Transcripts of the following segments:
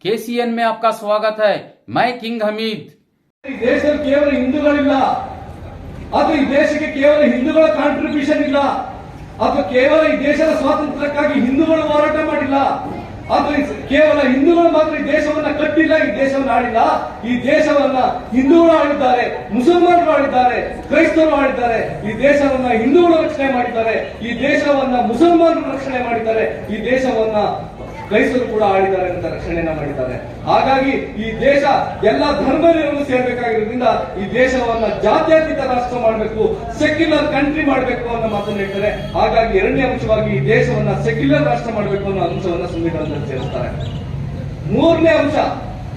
KCN में आपका स्वागत है। मैं किंग हमीद। ದೇಶದಲ್ಲಿ ಕೇವಲ ಹಿಂದೂಗಳಿಲ್ಲ, ಅದು ಈ ದೇಶಕ್ಕೆ ಕೇವಲ ಹಿಂದೂಗಳ ಕಾಂಟ್ರಿಬ್ಯೂಷನ್ ಇಲ್ಲ, ಅದು ಕೇವಲ ಈ ದೇಶದ ಸ್ವಾತಂತ್ರ್ಯಕ್ಕಾಗಿ ಹಿಂದೂಗಳು ಹೋರಾಟ ಮಾಡಿಲ್ಲ, ಅದು ಕೇವಲ ಹಿಂದೂಗಳು ಮಾತ್ರ ಈ ದೇಶವನ್ನ ಕಟ್ಟಿಲ್ಲ, ಈ ದೇಶವನ್ನು ಆಳಿಲ್ಲ. ಈ ದೇಶವನ್ನ ಹಿಂದೂಗಳು ಆಳಿದ್ದಾರೆ, ಮುಸಲ್ಮಾನರು ಆಳಿದ್ದಾರೆ, ಕ್ರೈಸ್ತರು ಆಳಿದ್ದಾರೆ. ಈ ದೇಶವನ್ನ ಹಿಂದೂಗಳು ರಕ್ಷಣೆ ಮಾಡಿದ್ದಾರೆ, ಈ ದೇಶವನ್ನ ಮುಸಲ್ಮಾನರು ರಕ್ಷಣೆ ಮಾಡಿದ್ದಾರೆ, ಈ ದೇಶವನ್ನ ಕ್ರೈಸ್ತರು ಕೂಡ ಆಳಿದ್ದಾರೆ ಅಂತ ರಕ್ಷಣೆಯನ್ನ ಮಾಡಿದ್ದಾರೆ. ಹಾಗಾಗಿ ಈ ದೇಶ ಎಲ್ಲ ಧರ್ಮೀಯರನ್ನು ಸೇರ್ಬೇಕಾಗಿರೋದ್ರಿಂದ ಈ ದೇಶವನ್ನ ಜಾತ್ಯತೀತ ರಾಷ್ಟ್ರ ಮಾಡಬೇಕು, ಸೆಕ್ಯುಲರ್ ಕಂಟ್ರಿ ಮಾಡಬೇಕು ಅನ್ನೋ ಮಾತನ್ನು ಹೇಳ್ತಾರೆ. ಹಾಗಾಗಿ ಎರಡನೇ ಅಂಶವಾಗಿ ಈ ದೇಶವನ್ನ ಸೆಕ್ಯುಲರ್ ರಾಷ್ಟ್ರ ಮಾಡಬೇಕು ಅನ್ನೋ ಅಂಶವನ್ನ ಸಂವಿಧಾನದಲ್ಲಿ ಸೇರಿಸ್ತಾರೆ. ಮೂರನೇ ಅಂಶ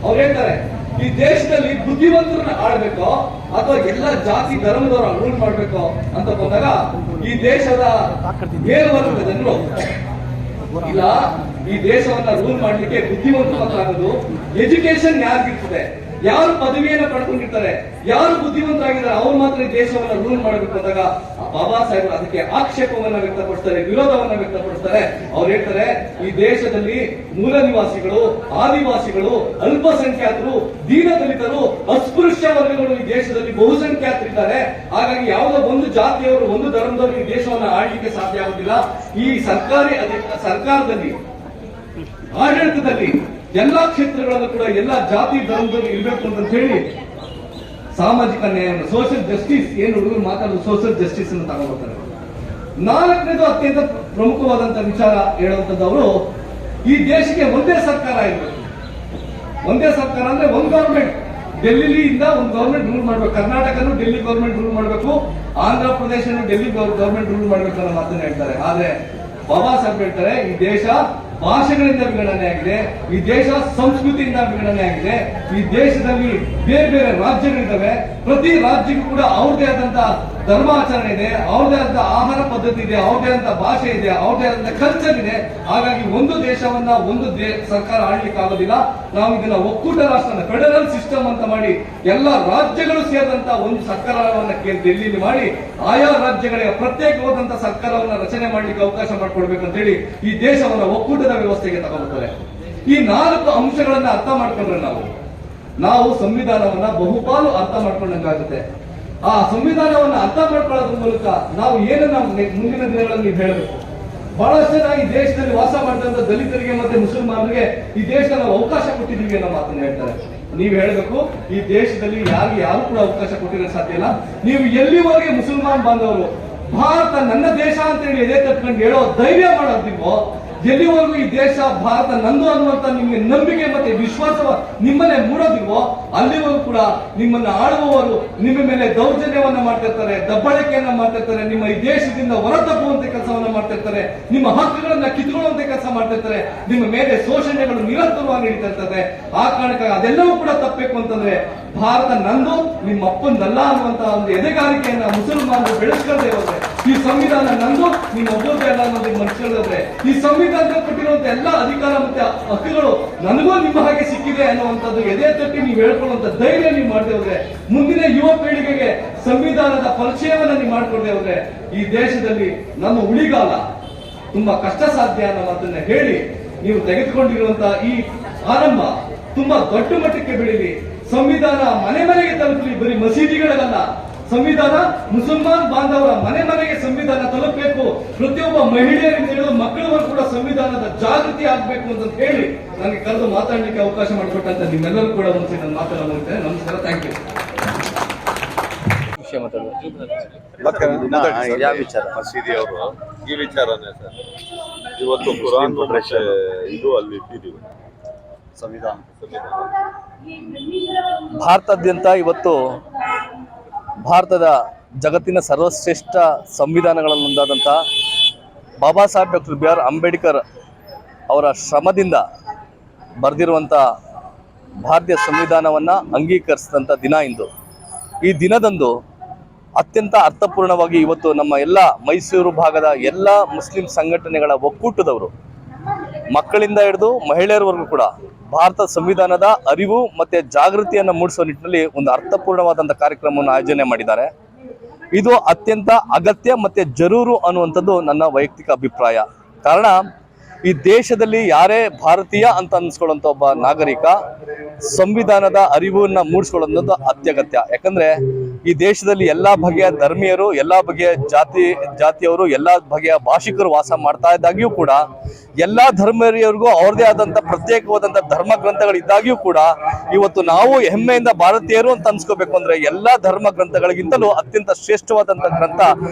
ಅವ್ರು ಹೇಳ್ತಾರೆ, ಈ ದೇಶದಲ್ಲಿ ಬುದ್ಧಿವಂತರನ್ನ ಆಳ್ಬೇಕೋ ಅಥವಾ ಎಲ್ಲ ಜಾತಿ ಧರ್ಮದವರ ರೂಲ್ ಮಾಡ್ಬೇಕೋ ಅಂತ ಬಂದಾಗ ಈ ದೇಶದ ಮೇಲ್ವರ್ಗದ ಜನರು ಇಲ್ಲ, ಈ ದೇಶವನ್ನ ರೂಲ್ ಮಾಡ್ಲಿಕ್ಕೆ ಬುದ್ಧಿವಂತ ಮಾತ್ರ ಆಗೋದು. ಎಜುಕೇಶನ್ ಯಾರಿಗಿರ್ತದೆ, ಯಾರು ಪದವಿಯನ್ನ ಪಡ್ಕೊಂಡಿರ್ತಾರೆ, ಯಾರು ಬುದ್ಧಿವಂತರಾಗಿದ್ದಾರೆ ಅವ್ರು ಮಾತ್ರ ಈ ದೇಶವನ್ನ ರೂಲ್ ಮಾಡಬೇಕು ಅಂದಾಗ ಬಾಬಾ ಸಾಹೇಬರು ಅದಕ್ಕೆ ಆಕ್ಷೇಪವನ್ನ ವ್ಯಕ್ತಪಡಿಸ್ತಾರೆ, ವಿರೋಧವನ್ನ ವ್ಯಕ್ತಪಡಿಸ್ತಾರೆ. ಅವ್ರು ಹೇಳ್ತಾರೆ, ಈ ದೇಶದಲ್ಲಿ ಮೂಲ ನಿವಾಸಿಗಳು, ಆದಿವಾಸಿಗಳು, ಅಲ್ಪಸಂಖ್ಯಾತರು, ದೀನದಲಿತರು, ಅಸ್ಪೃಶ್ಯ ವರ್ಗಗಳು ಈ ದೇಶದಲ್ಲಿ ಬಹುಸಂಖ್ಯಾತರಿದ್ದಾರೆ. ಹಾಗಾಗಿ ಯಾವುದೋ ಒಂದು ಜಾತಿಯವರು, ಒಂದು ಧರ್ಮದವರು ಈ ದೇಶವನ್ನ ಆಳ್ಲಿಕ್ಕೆ ಸಾಧ್ಯ ಆಗುದಿಲ್ಲ. ಈ ಸರ್ಕಾರದಲ್ಲಿ, ಆಡಳಿತದಲ್ಲಿ ಎಲ್ಲಾ ಕ್ಷೇತ್ರಗಳಲ್ಲೂ ಕೂಡ ಎಲ್ಲಾ ಜಾತಿ ಧರ್ಮದಲ್ಲಿ ಇರಬೇಕು ಅಂತ ಹೇಳಿ ಸಾಮಾಜಿಕ ನ್ಯಾಯವನ್ನು, ಸೋಷಿಯಲ್ ಜಸ್ಟಿಸ್, ಏನು ಹುಡುಗರು ಮಾತಾಡೋದು ಸೋಷಿಯಲ್ ಜಸ್ಟಿಸ್ ಅನ್ನು ತಗೊಂಡ್ಬರ್ತಾರೆ. ನಾಲ್ಕನೇದು ಅತ್ಯಂತ ಪ್ರಮುಖವಾದಂತಹ ವಿಚಾರ ಹೇಳುವಂತದ್ದು, ಈ ದೇಶಕ್ಕೆ ಒಂದೇ ಸರ್ಕಾರ ಇರಬೇಕು. ಒಂದೇ ಸರ್ಕಾರ ಅಂದ್ರೆ ಒಂದು ಗವರ್ಮೆಂಟ್, ಡೆಲ್ಲಿಯಿಂದ ಒಂದು ಗವರ್ಮೆಂಟ್ ರೂಲ್ ಮಾಡಬೇಕು. ಕರ್ನಾಟಕನು ಡೆಲ್ಲಿ ಗವರ್ಮೆಂಟ್ ರೂಲ್ ಮಾಡಬೇಕು, ಆಂಧ್ರ ಪ್ರದೇಶನು ಡೆಲ್ಲಿ ಗವರ್ಮೆಂಟ್ ರೂಲ್ ಮಾಡಬೇಕು ಅನ್ನೋ ಮಾತನ್ನ ಹೇಳ್ತಾರೆ. ಆದ್ರೆ ಬಾಬಾ ಸಾಹೇಬ್ ಹೇಳ್ತಾರೆ, ಈ ದೇಶ ಭಾಷೆಗಳಿಂದ ವಿಂಗಡಣೆ ಆಗಿದೆ, ಈ ದೇಶ ಸಂಸ್ಕೃತಿಯಿಂದ ವಿಂಗಡಣೆ ಆಗಿದೆ, ಈ ದೇಶದಲ್ಲಿ ಬೇರೆ ಬೇರೆ ರಾಜ್ಯಗಳಿದ್ದಾವೆ, ಪ್ರತಿ ರಾಜ್ಯಕ್ಕೂ ಕೂಡ ಅವ್ರದೇ ಆದಂತಹ ಧರ್ಮಾಚರಣೆ ಇದೆ, ಅವ್ರದೇ ಆದಂತಹ ಆಹಾರ ಪದ್ಧತಿ ಇದೆ, ಅವ್ರದೇ ಆದಂತಹ ಭಾಷೆ ಇದೆ, ಅವ್ರದೇ ಆದಂತಹ ಕಲ್ಚರ್ ಇದೆ. ಹಾಗಾಗಿ ಒಂದು ದೇಶವನ್ನ ಒಂದು ಸರ್ಕಾರ ಆಳ್ಲಿಕ್ಕೆ ಆಗೋದಿಲ್ಲ. ನಾವು ಇದನ್ನ ಒಕ್ಕೂಟ ರಾಷ್ಟ್ರ, ಫೆಡರಲ್ ಸಿಸ್ಟಮ್ ಅಂತ ಮಾಡಿ ಎಲ್ಲ ರಾಜ್ಯಗಳು ಸೇರಿದಂತಹ ಒಂದು ಸರ್ಕಾರವನ್ನ ಡೆಲ್ಲಿಯಲ್ಲಿ ಮಾಡಿ ಆಯಾ ರಾಜ್ಯಗಳಿಗೆ ಪ್ರತ್ಯೇಕವಾದಂತಹ ಸರ್ಕಾರವನ್ನ ರಚನೆ ಮಾಡ್ಲಿಕ್ಕೆ ಅವಕಾಶ ಮಾಡಿಕೊಡ್ಬೇಕಂತ ಹೇಳಿ ಈ ದೇಶವನ್ನ ಒಕ್ಕೂಟದ ವ್ಯವಸ್ಥೆಗೆ ತಗೊಂಡ್ಬರ್ತಾರೆ. ಈ 4 ಅಂಶಗಳನ್ನ ಅರ್ಥ ಮಾಡ್ಕೊಂಡ್ರೆ ನಾವು ಸಂವಿಧಾನವನ್ನ ಬಹುಪಾಲು ಅರ್ಥ ಮಾಡ್ಕೊಂಡಂಗಾಗುತ್ತೆ. ಆ ಸಂವಿಧಾನವನ್ನ ಅರ್ಥ ಮಾಡ್ಕೊಳ್ಳೋದ್ರ ಮೂಲಕ ನಾವು ಏನನ್ನ ಮುಂದಿನ ದಿನಗಳಲ್ಲಿ ಹೇಳಬೇಕು. ಬಹಳಷ್ಟು ಜನ ಈ ದೇಶದಲ್ಲಿ ವಾಸ ಮಾಡಿದಂತ ದಲಿತರಿಗೆ ಮತ್ತೆ ಮುಸಲ್ಮಾನರಿಗೆ ಈ ದೇಶದಲ್ಲಿ ನಾವು ಅವಕಾಶ ಕೊಟ್ಟಿದ್ದೀವಿ ಅನ್ನೋ ಮಾತನ್ನ ಹೇಳ್ತಾರೆ. ನೀವು ಹೇಳಬೇಕು, ಈ ದೇಶದಲ್ಲಿ ಯಾರು ಕೂಡ ಅವಕಾಶ ಕೊಟ್ಟಿರೋಕೆ ಸಾಧ್ಯ ಇಲ್ಲ. ನೀವು ಎಲ್ಲಿವರೆಗೆ ಮುಸಲ್ಮಾನ್ ಬಾಂಧವರು ಭಾರತ ನನ್ನ ದೇಶ ಅಂತ ಹೇಳಿ ಎದೆ ತಟ್ಕೊಂಡು ಹೇಳೋ ಧೈರ್ಯ ಮಾಡೋದಿಲ್ವೋ, ಎಲ್ಲಿವರೆಗೂ ಈ ದೇಶ ಭಾರತ ನಂದು ಅನ್ನುವಂತ ನಿಮಗೆ ನಂಬಿಕೆ ಮತ್ತೆ ವಿಶ್ವಾಸ ನಿಮ್ಮನ್ನೇ ಮೂಡೋದಿಲ್ವೋ, ಅಲ್ಲಿವರೆಗೂ ಕೂಡ ನಿಮ್ಮನ್ನ ಆಳುವವರು ನಿಮ್ಮ ಮೇಲೆ ದೌರ್ಜನ್ಯವನ್ನ ಮಾಡ್ತಿರ್ತಾರೆ, ದಬ್ಬಾಳಿಕೆಯನ್ನ ಮಾಡ್ತಿರ್ತಾರೆ, ನಿಮ್ಮ ಈ ದೇಶದಿಂದ ಹೊರತಪ್ಪುವಂತ ಕೆಲಸವನ್ನ ಮಾಡ್ತಿರ್ತಾರೆ, ನಿಮ್ಮ ಹಕ್ಕುಗಳನ್ನ ಕಿತ್ಕೊಳ್ಳುವಂತ ಕೆಲಸ ಮಾಡ್ತಿರ್ತಾರೆ, ನಿಮ್ಮ ಮೇಲೆ ಶೋಷಣೆಗಳು ನಿರಂತರವಾಗಿ ನಡೀತಾ ಇರ್ತದೆ. ಆ ಕಾರಣಕ್ಕಾಗಿ ಅದೆಲ್ಲವೂ ಕೂಡ ತಪ್ಪಬೇಕು ಅಂತಂದ್ರೆ ಭಾರತ ನಂದು, ನಿಮ್ಮ ಅಪ್ಪಂದಲ್ಲ ಅನ್ನುವಂತ ಒಂದು ಎದೆಗಾರಿಕೆಯನ್ನ ಮುಸಲ್ಮಾನರು ಬೆಳೆಸ್ಕೊಳ್ಳದೆ ಹೋದ್ರೆ, ಈ ಸಂವಿಧಾನ ನಂದು, ನಿಮ್ಮ ಒಬ್ಬರದೇ ಅಲ್ಲ ಅನ್ನೋದನ್ನ ಮನಸ್ಕೊಳ್ಳೋದ್ರೆ, ಈ ಸಂವಿಧಾನದಲ್ಲಿ ಕೊಟ್ಟಿರುವಂತ ಎಲ್ಲ ಅಧಿಕಾರ ಮತ್ತೆ ಹಕ್ಕುಗಳು ನನಗೂ ನಿಮ್ಮ ಹಾಗೆ ಸಿಕ್ಕಿದೆ ಅನ್ನುವಂಥದ್ದು ಎದೆ ತಟ್ಟಿ ನೀವು ಹೇಳ್ಕೊಳ್ಳುವಂತ ಧೈರ್ಯ ನೀವು ಮಾಡದೆ ಹೋದ್ರೆ, ಮುಂದಿನ ಯುವ ಪೀಳಿಗೆಗೆ ಸಂವಿಧಾನದ ಪರಿಚಯವನ್ನ ನೀವು ಮಾಡ್ಕೊಡದೆ ಹೋದ್ರೆ ಈ ದೇಶದಲ್ಲಿ ನಮ್ಮ ಉಳಿಗಾಲ ತುಂಬಾ ಕಷ್ಟ ಸಾಧ್ಯ ಅನ್ನೋ ಮಾತನ್ನ ಹೇಳಿ, ನೀವು ತೆಗೆದುಕೊಂಡಿರುವಂತಹ ಈ ಆರಂಭ ತುಂಬಾ ದೊಡ್ಡ ಮಟ್ಟಕ್ಕೆ ಬೆಳೀಲಿ. ಸಂವಿಧಾನ ಮನೆ ಮನೆಗೆ ತಲುಪಲಿ, ಬರೀ ಮಸೀದಿಗಳಲ್ಲ. ಸಂವಿಧಾನ ಮುಸಲ್ಮಾನ್ ಬಾಂಧವರ ಮನೆ ಮನೆಗೆ ಸಂವಿಧಾನ ತಲುಪಬೇಕು. ಪ್ರತಿಯೊಬ್ಬ ಮಹಿಳೆಯರಿಂದ ಹಿಡಿದು ಮಕ್ಕಳವರೆಗೂ ಕೂಡ ಸಂವಿಧಾನದ ಜಾಗೃತಿ ಆಗ್ಬೇಕು ಅಂತ ಹೇಳಿ ನನಗೆ ಕರೆದು ಮಾತಾಡ್ಲಿಕ್ಕೆ ಅವಕಾಶ ಮಾಡಿಕೊಟ್ಟಂತ ನಿಮ್ಮೆಲ್ಲರೂ ಕೂಡ ಒಂದ್ಸರಿ ನನ್ನ ಮಾತನ್ನ ಮುಗಿಸ್ತೇನೆ. ನಮಸ್ಕಾರ, ಥ್ಯಾಂಕ್ ಯು. ಮಸೀದಿ ಅವರು ಈ ವಿಚಾರನೇ ಸರ್, ಇವತ್ತು ಕುರಾನ್ ಇದು ಅಲ್ಲಿ ಇಟ್ಟಿದ್ದೀವಿ. ಸಂವಿಧಾನ ಭಾರತಾದ್ಯಂತ ಇವತ್ತು ಭಾರತದ ಜಗತ್ತಿನ ಸರ್ವಶ್ರೇಷ್ಠ ಸಂವಿಧಾನಗಳಲ್ಲೊಂದಾದಂಥ Baba Saheb doctor B R Ambedkar ಅವರ ಶ್ರಮದಿಂದ ಬರೆದಿರುವಂಥ ಭಾರತೀಯ ಸಂವಿಧಾನವನ್ನು ಅಂಗೀಕರಿಸಿದಂಥ ದಿನ ಇಂದು. ಈ ದಿನದಂದು ಅತ್ಯಂತ ಅರ್ಥಪೂರ್ಣವಾಗಿ ಇವತ್ತು ನಮ್ಮ ಎಲ್ಲ ಮೈಸೂರು ಭಾಗದ ಎಲ್ಲ ಮುಸ್ಲಿಂ ಸಂಘಟನೆಗಳ ಒಕ್ಕೂಟದವರು ಮಕ್ಕಳಿಂದ ಹಿಡಿದು ಮಹಿಳೆಯರವರೆಗೂ ಕೂಡ ಭಾರತ ಸಂವಿಧಾನದ ಅರಿವು ಮತ್ತು ಜಾಗೃತಿಯನ್ನು ಮೂಡಿಸುವ ನಿಟ್ಟಿನಲ್ಲಿ ಒಂದು ಅರ್ಥಪೂರ್ಣವಾದಂಥ ಕಾರ್ಯಕ್ರಮವನ್ನು ಆಯೋಜನೆ ಮಾಡಿದ್ದಾರೆ. ಇದು ಅತ್ಯಂತ ಅಗತ್ಯ ಮತ್ತು ಜರೂರು ಅನ್ನುವಂಥದ್ದು ನನ್ನ ವೈಯಕ್ತಿಕ ಅಭಿಪ್ರಾಯ. ಕಾರಣ ಈ ದೇಶದಲ್ಲಿ ಯಾರೇ ಭಾರತೀಯ ಅಂತ ಅನ್ಸ್ಕೊಳ್ಳುವಂತ ಒಬ್ಬ ನಾಗರಿಕ ಸಂವಿಧಾನದ ಅರಿವನ್ನ ಮೂಡಿಸ್ಕೊಳ್ಳೋದು ಅತ್ಯಗತ್ಯ. ಯಾಕಂದ್ರೆ ಈ ದೇಶದಲ್ಲಿ ಎಲ್ಲಾ ಬಗೆಯ ಧರ್ಮೀಯರು, ಎಲ್ಲಾ ಬಗೆಯ ಜಾತಿಯವರು, ಎಲ್ಲಾ ಬಗೆಯ ಭಾಷಿಕರು ವಾಸ ಮಾಡ್ತಾ ಇದ್ದಾಗ್ಯೂ ಕೂಡ ಎಲ್ಲಾ ಧರ್ಮೀಯರಿಗೂ ಅವ್ರದೇ ಆದಂತ ಪ್ರತ್ಯೇಕವಾದಂತ ಧರ್ಮ ಗ್ರಂಥಗಳಿದ್ದಾಗ್ಯೂ ಕೂಡ ಇವತ್ತು ನಾವು ಹೆಮ್ಮೆಯಿಂದ ಭಾರತೀಯರು ಅಂತ ಅನ್ಸ್ಕೋಬೇಕು ಅಂದ್ರೆ ಎಲ್ಲಾ ಧರ್ಮ ಗ್ರಂಥಗಳಿಗಿಂತಲೂ ಅತ್ಯಂತ ಶ್ರೇಷ್ಠವಾದಂತ ಗ್ರಂಥ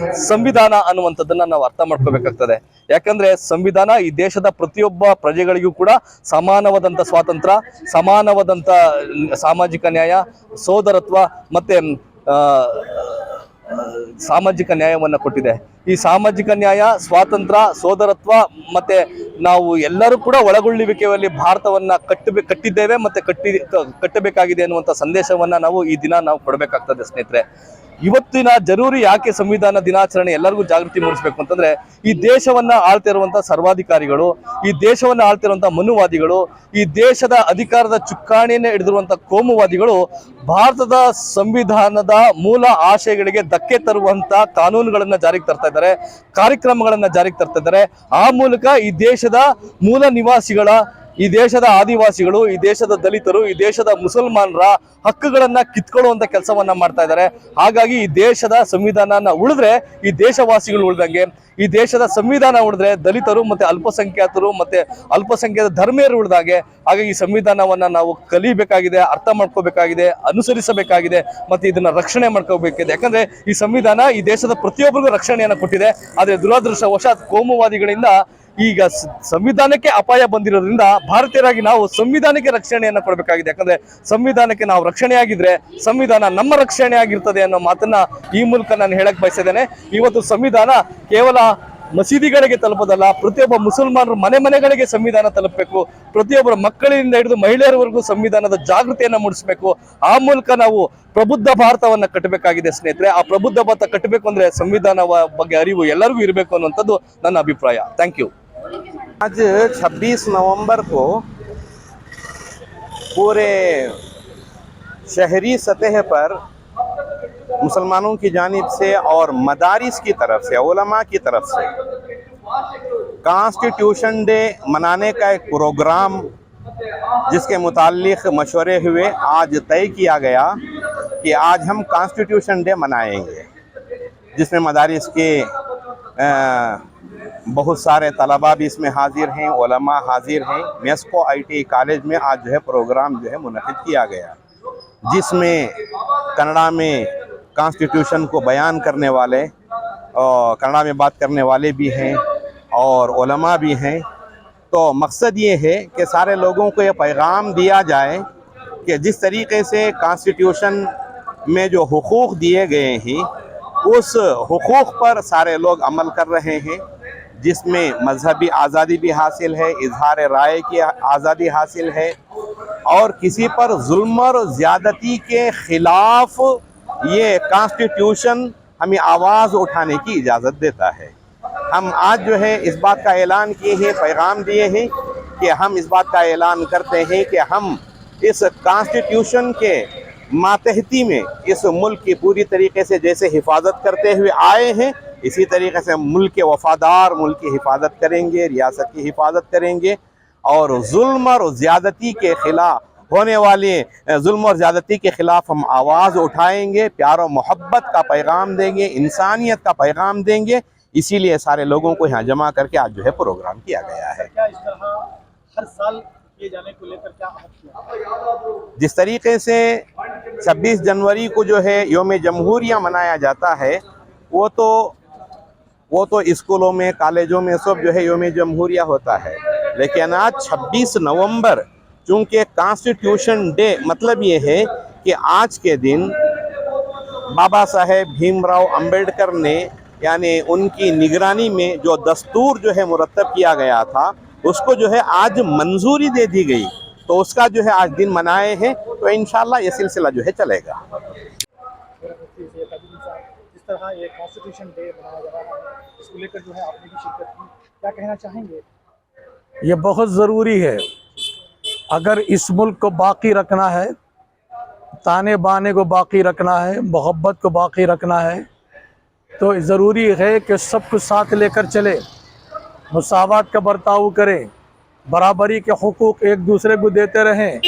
ಸಂವಿಧಾನ ಅನ್ನುವಂಥದ್ದನ್ನ ನಾವು ಅರ್ಥ ಮಾಡ್ಕೋಬೇಕಾಗ್ತದೆ. ಯಾಕಂದ್ರೆ ಸಂವಿಧಾನ ಈ ದೇಶದ ಪ್ರತಿಯೊಬ್ಬ ಪ್ರಜೆಗಳಿಗೂ ಕೂಡ ಸಮಾನವಾದಂತ ಸ್ವಾತಂತ್ರ್ಯ, ಸಮಾನವಾದಂತ ಸಾಮಾಜಿಕ ನ್ಯಾಯ, ಸೋದರತ್ವ ಮತ್ತೆ ಸಾಮಾಜಿಕ ನ್ಯಾಯವನ್ನ ಕೊಟ್ಟಿದೆ. ಈ ಸಾಮಾಜಿಕ ನ್ಯಾಯ, ಸ್ವಾತಂತ್ರ್ಯ, ಸೋದರತ್ವ ಮತ್ತೆ ನಾವು ಎಲ್ಲರೂ ಕೂಡ ಒಳಗೊಳ್ಳುವಿಕೆಯಲ್ಲಿ ಭಾರತವನ್ನ ಕಟ್ಟಿದ್ದೇವೆ ಮತ್ತೆ ಕಟ್ಟಬೇಕಾಗಿದೆ ಅನ್ನುವಂಥ ಸಂದೇಶವನ್ನ ನಾವು ಈ ದಿನ ನಾವು ಕೊಡಬೇಕಾಗ್ತದೆ ಸ್ನೇಹಿತರೆ. ಇವತ್ತಿನ ಜರೂರಿ ಯಾಕೆ ಸಂವಿಧಾನ ದಿನಾಚರಣೆ ಎಲ್ಲರಿಗೂ ಜಾಗೃತಿ ಮೂಡಿಸಬೇಕು ಅಂತಂದ್ರೆ, ಈ ದೇಶವನ್ನ ಆಳ್ತಿರುವಂತ ಸರ್ವಾಧಿಕಾರಿಗಳು, ಈ ದೇಶವನ್ನ ಆಳ್ತಿರುವಂತ ಮನುವಾದಿಗಳು, ಈ ದೇಶದ ಅಧಿಕಾರದ ಚುಕ್ಕಾಣಿಯನ್ನೇ ಹಿಡಿದಿರುವಂತ ಕೋಮುವಾದಿಗಳು ಭಾರತದ ಸಂವಿಧಾನದ ಮೂಲ ಆಶಯಗಳಿಗೆ ಧಕ್ಕೆ ತರುವಂತ ಕಾನೂನುಗಳನ್ನ ಜಾರಿಗೆ ತರ್ತಾ ಇದ್ದಾರೆ, ಕಾರ್ಯಕ್ರಮಗಳನ್ನ ಜಾರಿಗೆ ತರ್ತಾ ಇದ್ದಾರೆ. ಆ ಮೂಲಕ ಈ ದೇಶದ ಮೂಲ ನಿವಾಸಿಗಳ, ಈ ದೇಶದ ಆದಿವಾಸಿಗಳು, ಈ ದೇಶದ ದಲಿತರು, ಈ ದೇಶದ ಮುಸಲ್ಮಾನರ ಹಕ್ಕುಗಳನ್ನ ಕಿತ್ಕೊಳ್ಳುವಂತ ಕೆಲಸವನ್ನ ಮಾಡ್ತಾ ಇದ್ದಾರೆ. ಹಾಗಾಗಿ ಈ ದೇಶದ ಸಂವಿಧಾನ ಉಳಿದ್ರೆ ಈ ದೇಶವಾಸಿಗಳು ಉಳಿದಂಗೆ, ಈ ದೇಶದ ಸಂವಿಧಾನ ಉಳಿದ್ರೆ ದಲಿತರು ಮತ್ತೆ ಅಲ್ಪಸಂಖ್ಯಾತರು ಮತ್ತೆ ಅಲ್ಪಸಂಖ್ಯಾತ ಧರ್ಮೀಯರು ಉಳಿದಾಗೆ. ಹಾಗಾಗಿ ಈ ಸಂವಿಧಾನವನ್ನ ನಾವು ಕಲಿಬೇಕಾಗಿದೆ, ಅರ್ಥ ಮಾಡ್ಕೋಬೇಕಾಗಿದೆ, ಅನುಸರಿಸಬೇಕಾಗಿದೆ ಮತ್ತೆ ಇದನ್ನ ರಕ್ಷಣೆ ಮಾಡ್ಕೋಬೇಕಿದೆ. ಯಾಕಂದ್ರೆ ಈ ಸಂವಿಧಾನ ಈ ದೇಶದ ಪ್ರತಿಯೊಬ್ಬರಿಗೂ ರಕ್ಷಣೆಯನ್ನು ಕೊಟ್ಟಿದೆ. ಆದ್ರೆ ದುರದೃಷ್ಟವಶಾತ್ ಕೋಮುವಾದಿಗಳಿಂದ ಈಗ ಸಂವಿಧಾನಕ್ಕೆ ಅಪಾಯ ಬಂದಿರೋದ್ರಿಂದ ಭಾರತೀಯರಾಗಿ ನಾವು ಸಂವಿಧಾನಕ್ಕೆ ರಕ್ಷಣೆಯನ್ನು ಕೊಡಬೇಕಾಗಿದೆ. ಯಾಕಂದ್ರೆ ಸಂವಿಧಾನಕ್ಕೆ ನಾವು ರಕ್ಷಣೆಯಾಗಿದ್ರೆ ಸಂವಿಧಾನ ನಮ್ಮ ರಕ್ಷಣೆ ಆಗಿರ್ತದೆ ಅನ್ನೋ ಮಾತನ್ನ ಈ ಮೂಲಕ ನಾನು ಹೇಳಕ್ ಬಯಸಿದ್ದೇನೆ. ಇವತ್ತು ಸಂವಿಧಾನ ಕೇವಲ ಮಸೀದಿಗಳಿಗೆ ತಲುಪೋದಲ್ಲ, ಪ್ರತಿಯೊಬ್ಬ ಮುಸಲ್ಮಾನರು ಮನೆಗಳಿಗೆ ಸಂವಿಧಾನ ತಲುಪಬೇಕು. ಪ್ರತಿಯೊಬ್ಬರ ಮಕ್ಕಳಿಂದ ಹಿಡಿದು ಮಹಿಳೆಯರವರೆಗೂ ಸಂವಿಧಾನದ ಜಾಗೃತಿಯನ್ನ ಮೂಡಿಸಬೇಕು. ಆ ಮೂಲಕ ನಾವು ಪ್ರಬುದ್ಧ ಭಾರತವನ್ನ ಕಟ್ಟಬೇಕಾಗಿದೆ ಸ್ನೇಹಿತರೆ. ಆ ಪ್ರಬುದ್ಧ ಭಾರತ ಕಟ್ಟಬೇಕು ಅಂದ್ರೆ ಸಂವಿಧಾನ ಬಗ್ಗೆ ಅರಿವು ಎಲ್ಲರಿಗೂ ಇರಬೇಕು ಅನ್ನುವಂಥದ್ದು ನನ್ನ ಅಭಿಪ್ರಾಯ. Thank you. आज 26 नवंबर को पूरे शहरी सतह पर मुसलमानों की जानिब से और मदारिस की तरफ से, उलमा की तरफ से कॉन्स्टिट्यूशन डे मनाने का एक प्रोग्राम जिसके मुताल्लिक मशवरे हुए, आज तय किया गया कि आज हम कॉन्स्टिट्यूशन डे मनाएंगे, जिसमें मदारिस के बहुत सारे तलबा भी इसमें हाजिर हैं, उलमा हाजिर हैं। मेस्को ITI कॉलेज में आज जो है प्रोग्राम जो है मुनक़िद किया गया, जिसमें कन्नड़ा में कॉन्स्टिट्यूशन को बयान करने वाले और कन्नड़ा में बात करने वाले भी हैं और उलमा भी हैं। तो मकसद ये है कि सारे लोगों को ये पैगाम दिया जाए कि जिस तरीके से कॉन्स्टिट्यूशन में जो हुकूक़ दिए गए हैं उस हुकूक़ पर सारे लोग अमल कर रहे हैं, जिसमें मजहबी आज़ादी भी हासिल है, इजहार राय की आज़ादी हासिल है और किसी पर जुल्म और ज़्यादती के ख़िलाफ़ ये कॉन्स्टिट्यूशन हमें आवाज़ उठाने की इजाज़त देता है। हम आज जो है इस बात का ऐलान किए हैं, पैगाम दिए हैं कि हम इस बात का ऐलान करते हैं कि हम इस कॉन्स्टिट्यूशन के मातहती में इस मुल्क की पूरी तरीके से जैसे हिफाजत करते हुए आए हैं, इसी तरीके से मुल्क के वफादार मुल्क की हिफाजत करेंगे, रियासत की हिफाजत करेंगे और जुल्म और ज़्यादती के ख़िलाफ़ होने वाले जुल्म और ज़्यादती के ख़िलाफ़ हम आवाज़ उठाएंगे, प्यार और मोहब्बत का पैगाम देंगे, इंसानियत का पैगाम देंगे। इसीलिए सारे लोगों को यहाँ जमा करके आज जो है प्रोग्राम किया गया है। क्या इस तरह हर साल किए जाने को लेकर क्या अहद किया? जिस तरीके से 26 जनवरी को जो है योम जमहूरिया मनाया जाता है, वो तो स्कूलों में, कॉलेजों में सब जो है योम जमहूरिया होता है। लेकिन आज 26 नवंबर चूँकि कॉन्स्टिट्यूशन डे, मतलब ये है कि आज के दिन बाबा साहेब भीमराव अंबेडकर ने यानी उनकी निगरानी में जो दस्तूर जो है मुरतब किया गया था उसको जो है आज मंजूरी दे दी गई, तो उसका जो है आज दिन मनाए हैं। तो इंशाल्लाह ये सिलसिला जो है चलेगा। जिस तरह ये कॉन्स्टिट्यूशन डे मनाया जा रहा है, इसको लेकर जो है आपने भी शिरकत की, क्या कहना चाहेंगे? ये बहुत ज़रूरी है। अगर इस मुल्क को बाकी रखना है, ताने बाने को बाकी रखना है, मोहब्बत को बाकी रखना है, तो ज़रूरी है कि सब कुछ साथ लेकर चले। मुसावात का बर्ताव करें, बराबरी के हुकूक एक दूसरे को देते रहें।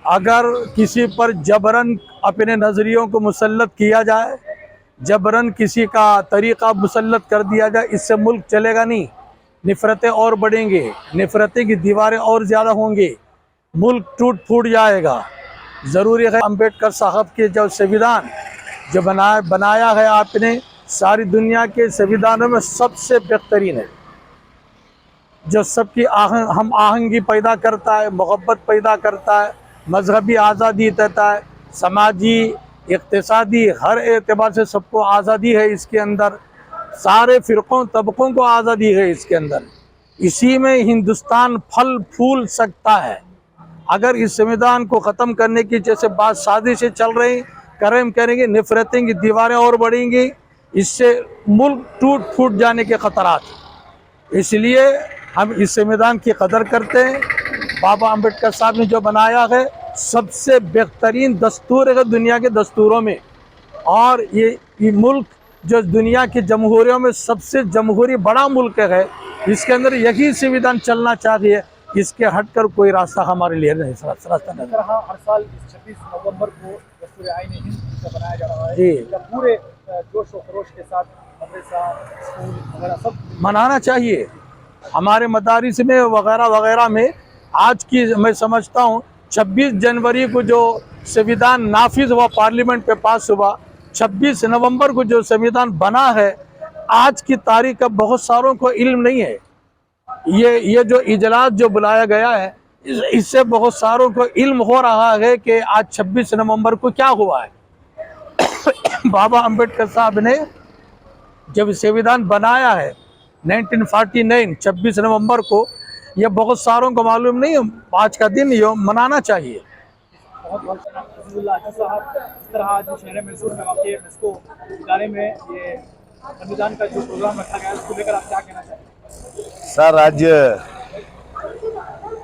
अगर किसी पर जबरन अपने नज़रियों को मुसल्लत किया जाए, जबरन किसी का तरीक़ा मुसल्लत कर दिया जाए, इससे मुल्क चलेगा नहीं। नफ़रतें और बढ़ेंगे, नफ़रतें की दीवारें और ज़्यादा होंगी, मुल्क टूट फूट जाएगा। ज़रूरी है अम्बेडकर साहब के जो संविधान जो बनाया है आपने, सारी दुनिया के संविधानों में सबसे बेहतरीन है, जो सबकी हम आहंगी पैदा करता है, मोहब्बत पैदा करता है, मजहबी आज़ादी देता है, समाजी इक़्तिसादी हर एतबार से सबको आज़ादी है इसके अंदर, सारे फ़िरक़ों तबक़ों को आज़ादी है इसके अंदर। इसी में हिंदुस्तान फल फूल सकता है। अगर इस संविधान को ख़त्म करने की जैसे बात साजिशें चल रही करेंगे, नफ़रतें की दीवारें और बढ़ेंगी, इससे मुल्क टूट फूट जाने के ख़तरात। इसलिए हम इस संविधान की कदर करते हैं। बाबा अम्बेडकर साहब ने जो बनाया है सबसे बेहतरीन दस्तूर है दुनिया के दस्तूरों में, और ये मुल्क जो दुनिया की जमहूरियों में सबसे जमहूरी बड़ा मुल्क है, इसके अंदर यही संविधान चलना चाहिए। इसके हटकर कोई रास्ता हमारे लिए नहीं, रास्ता नहीं। हर साल 26 नवंबर को दस्तूर आईन हिंद का बनाया जा रहा है जी। पूरे जोश और खरोश के साथ मदरसा स्कूल वगैरह सब मनाना चाहिए। हमारे मदारिस में वगैरह वगैरह में आज की मैं समझता हूँ 26 जनवरी को जो संविधान नाफिज हुआ, पार्लियामेंट पे पास हुआ, 26 नवंबर को जो संविधान बना है, आज की तारीख का बहुत सारों को इल्म नहीं है। ये जो इजलास जो बुलाया गया है, इससे बहुत सारों को इल्म हो रहा है कि आज 26 नवंबर को क्या हुआ है। बाबा अम्बेडकर साहब ने जब संविधान बनाया है 1949 26 नवंबर को, ये बहुत सारों को मालूम नहीं है। आज का दिन ये मनाना चाहिए। बहुत बहुत अज़ीज़ुल्लाह हाजी साहब, इस तरह आज शहर मैसूर में वाक़ इसको इदारे में ये संविधान का जो प्रोग्राम रखा गया है उसको लेकर आप क्या कहना चाहेंगे? सर, आज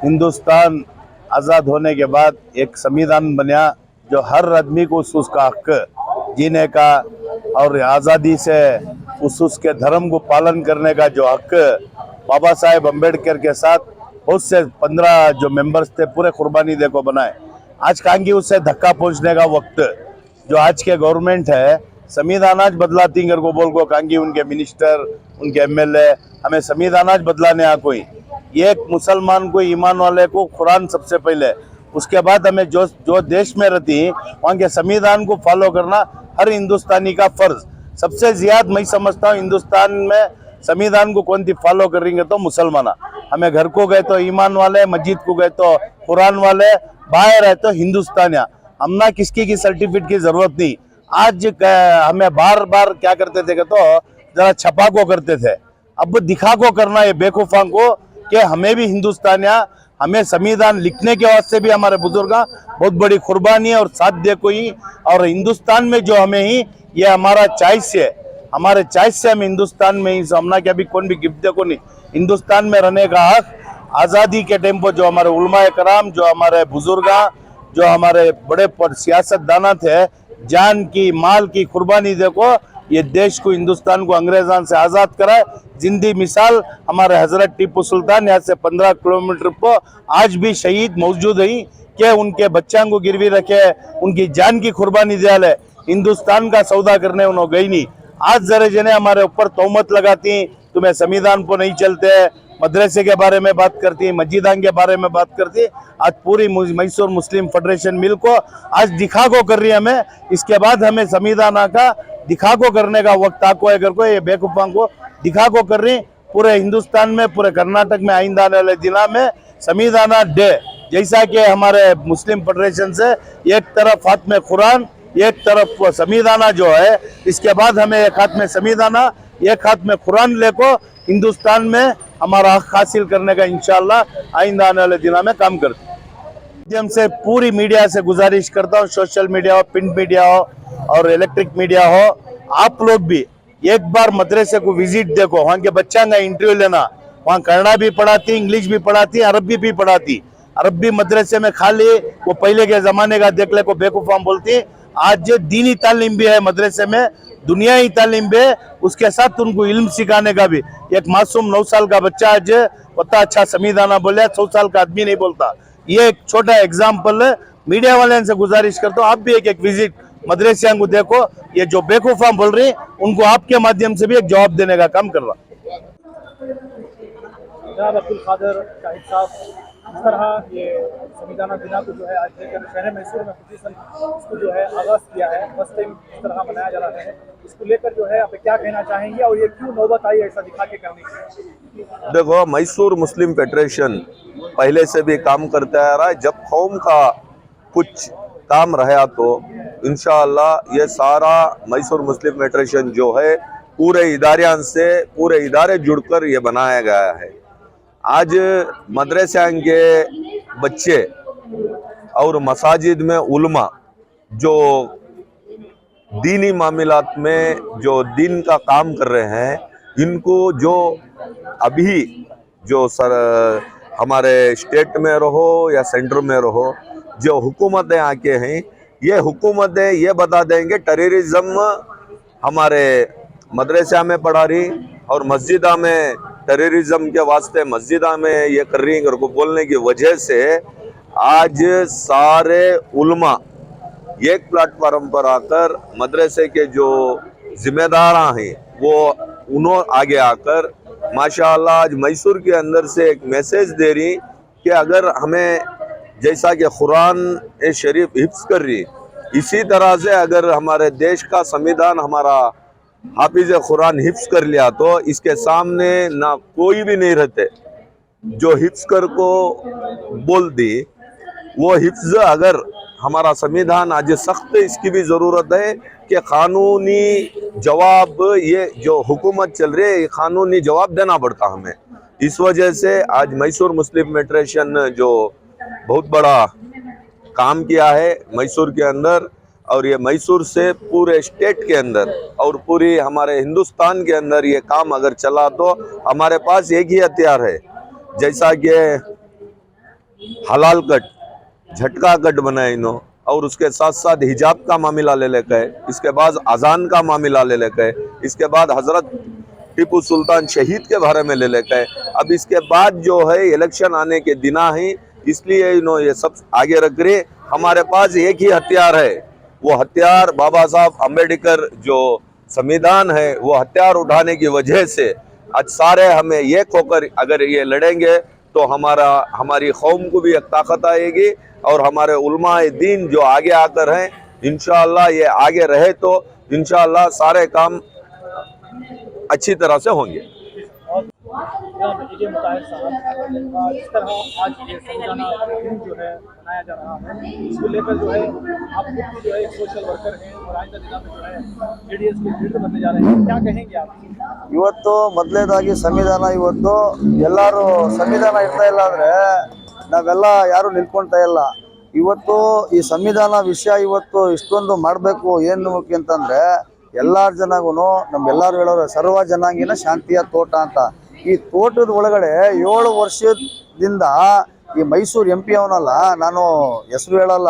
हिंदुस्तान आज़ाद होने के बाद एक संविधान बना जो हर आदमी को उसका हक जीने का और आज़ादी से उसके धर्म को पालन करने का जो हक बाबा साहेब अम्बेडकर के साथ बहुत से 15 जो मेंबर्स थे पूरे कुर्बानी दे को बनाए। आज कांगी उससे धक्का पहुंचने का वक्त जो आज के गवर्नमेंट है, संविधान आज बदलाती कर को बोल को कांगी उनके मिनिस्टर उनके एमएलए हमें संविधान आज बदलाने आ कोई एक मुसलमान को ईमान वाले को कुरान सबसे पहले, उसके बाद हमें जो देश में रहती वहाँ के संविधान को फॉलो करना हर हिंदुस्तानी का फर्ज। सबसे ज्यादा मैं समझता हूँ हिंदुस्तान में संविधान को कौन सी फॉलो करेंगे तो मुसलमान। हमें घर को गए तो ईमान वाले, मस्जिद को गए तो कुरान वाले, बाहर है तो हिंदुस्तानिया। हम ना किसकी की सर्टिफिकेट की जरूरत नहीं। आज हमें बार बार क्या करते थे तो जरा छपा को करते थे, अब दिखा को करना है बेवकूफा को कि हमें भी हिंदुस्तानिया, हमें संविधान लिखने के वास्ते भी हमारे बुजुर्ग बहुत बड़ी कुर्बानी है और साथ दे कोई, और हिंदुस्तान में जो हमें ही ये हमारा चॉइस है, हमारे चॉइस से हम हिंदुस्तान में ही हमना क्या भी कौन भी गिफ्ट दे को नहीं, हिंदुस्तान में रहने का हक आज़ादी के टाइम पर जो हमारे उलमाए कराम, जो हमारे बुजुर्ग, जो हमारे बड़े सियासतदाना थे, जान की माल की कुर्बानी देखो ये देश को हिंदुस्तान को अंग्रेजान से आज़ाद कराए। जिंदी मिसाल हमारे हजरत टीपू सुल्तान यहाँ से 15 किलोमीटर पर आज भी शहीद मौजूद है कि उनके बच्चों को गिरवी रखे, उनकी जान की कुर्बानी दिया है। हिंदुस्तान का सौदा करने उन्होंने गई नहीं। आज जरे जने हमारे ऊपर तोहमत लगाती, तुम्हें संविधान को नहीं चलते, मदरसे के बारे में बात करती, मस्जिदान के बारे में बात करती। आज पूरी मैसूर मुस्लिम फेडरेशन मिल को आज दिखा को कर रही है हमें। इसके बाद हमें संविधान का दिखा को करने का वक्त आको है कर को ये बेवकूफा को दिखा को कर रही। पूरे हिंदुस्तान में, पूरे कर्नाटक में आइंदा आने वाले दिनों में संविधान डे, जैसा कि हमारे मुस्लिम फेडरेशन से एक तरफ हाथ में कुरान, एक तरफ संविधान जो है, इसके बाद हमें एक हाथ में संविधान एक हाथ में कुरान लेको हिंदुस्तान में हमारा हक हासिल करने का इंशाअल्लाह आइंदा आने वाले दिनों में काम करते हैं। माध्यम से पूरी मीडिया से गुजारिश करता हूँ, सोशल मीडिया हो, प्रिंट मीडिया हो और इलेक्ट्रिक मीडिया हो, आप लोग भी एक बार मदरसे को विजिट देखो, वहाँ के बच्चा का इंटरव्यू लेना। वहाँ कन्नड़ा भी पढ़ाती, इंग्लिश भी पढ़ाती, अरबी भी पढ़ाती। अरबी मदरसे में खाली वो पहले के जमाने का देख ले को बेवकूफा बोलती। आज दीनी तालीम भी है मदरसे में, दुनियाई तालीम भी, उसके साथ उनको इल्म सिखाने का भी। एक मासूम 9 साल का बच्चा आज उतना अच्छा संविधान बोले, 100 साल का आदमी नहीं बोलता। ये एक छोटा एग्जाम्पल है। मीडिया वाले से गुजारिश करता हूँ, आप भी एक विजिट मदरसे को देखो। ये जो बेवकूफा बोल रही उनको आपके माध्यम से भी एक जवाब देने का काम कर रहा। जनाब अब्दुल कादिर शाहिद साहब, इस तरह ये संविधान दिना को जो है आज शहर मैसूर में इसको जो है आगाज किया है, फर्स्ट टाइम इस तरह मनाया जा रहा है। इसको लेकर जो है आप क्या कहना चाहेंगे और ये क्यों नौबत आई ऐसा दिखा के करने की? देखो, मैसूर मुस्लिम फेडरेशन पहले से भी काम करता आ रहा है। जब कौम का कुछ काम रहा तो इंशाअल्लाह ये सारा मैसूर मुस्लिम फेडरेशन जो है पूरे इदारे जुड़कर ये बनाया गया है। आज मदरसा के बच्चे और मसाजिद में उलमा जो दीनी मामलात में जो दीन का काम कर रहे हैं, इनको जो अभी जो हमारे स्टेट में रहो या सेंटर में रहो, जो हुकूमतें आके हैं, ये हुकूमतें ये बता देंगे टेररिज्म हमारे मदरसा में पढ़ा रही और मस्जिदा में टेररिज्म के वास्ते मस्जिदा में ये कर रही है को बोलने की वजह से आज सारे उलमा एक प्लेटफार्म पर आकर मदरसे के जो जिम्मेदार हैं वो उन्होंने आगे आकर माशाअल्लाह आज मैसूर के अंदर से एक मैसेज दे रही कि अगर हमें जैसा कि कुरान शरीफ हिफ्ज़ कर रही, इसी तरह से अगर हमारे देश का संविधान हमारा हाफिज कुरान हिफ्ज़ कर लिया तो इसके सामने ना कोई भी नहीं रहते। जो हिफ्ज़ कर को बोल दी वो हिफ्ज़, अगर हमारा संविधान आज सख्त इसकी भी ज़रूरत है कि कानूनी जवाब, ये जो हुकूमत चल रही है कानूनी जवाब देना पड़ता हमें। इस वजह से आज मैसूर मुस्लिम फेडरेशन जो बहुत बड़ा काम किया है मैसूर के अंदर, और ये मैसूर से पूरे स्टेट के अंदर और पूरी हमारे हिंदुस्तान के अंदर ये काम अगर चला तो हमारे पास एक ही हथियार है, जैसा कि हलाल कट, झटका कट बनाए इन्हों, और उसके साथ साथ हिजाब का मामला ले लेकर, इसके बाद अजान का मामला ले लेकर, इसके बाद हजरत टीपू सुल्तान शहीद के बारे में ले लेकर, अब इसके बाद जो है इलेक्शन आने के दिना है, इसलिए इन्होंने ये सब आगे रख रहे। हमारे पास एक ही हथियार है, वो हथियार बाबा साहब अम्बेडकर जो संविधान है, वो हथियार उठाने की वजह से आज सारे हमें एक होकर अगर ये लड़ेंगे तो हमारी कौम को भी एक ताकत आएगी और हमारे उलमाए दीन जो आगे आकर हैं इंशाअल्लाह ये आगे रहे तो इंशाअल्लाह सारे काम अच्छी तरह से होंगे। इस तरह आज ये संविधान दिन जो है मनाया जा रहा है, इसको लेकर जो है आप खुद जो है एक सोशल वर्कर हैं और आज का दिन में जो है जेडीएस के लीडर बनने जा रहे हैं, क्या कहेंगे आप? ಇವತ್ತು ಮೊದಲನೇದಾಗಿ ಸಂವಿಧಾನ ಇವತ್ತು ಎಲ್ಲರೂ ಸಂವಿಧಾನ ಇರ್ತಾ ಇಲ್ಲ ಅಂದರೆ ನಾವೆಲ್ಲ ಯಾರು ನಿಲ್ಕೊಳ್ತಾ ಇಲ್ಲ. ಇವತ್ತು ಈ ಸಂವಿಧಾನ ವಿಷಯ ಇವತ್ತು ಇಷ್ಟೊಂದು ಮಾಡಬೇಕು ಏನು ಅಂತಂದರೆ ಎಲ್ಲರ ಜನಗೂ ನಮ್ಮೆಲ್ಲರೂ ಹೇಳೋರು ಸರ್ವ ಜನಾಂಗಿನ ಶಾಂತಿಯ ತೋಟ ಅಂತ. ಈ ತೋಟದ ಒಳಗಡೆ 7 ವರ್ಷದಿಂದ ಈ ಮೈಸೂರು MP ಅವನಲ್ಲ, ನಾನು ಹೆಸರು ಹೇಳಲ್ಲ,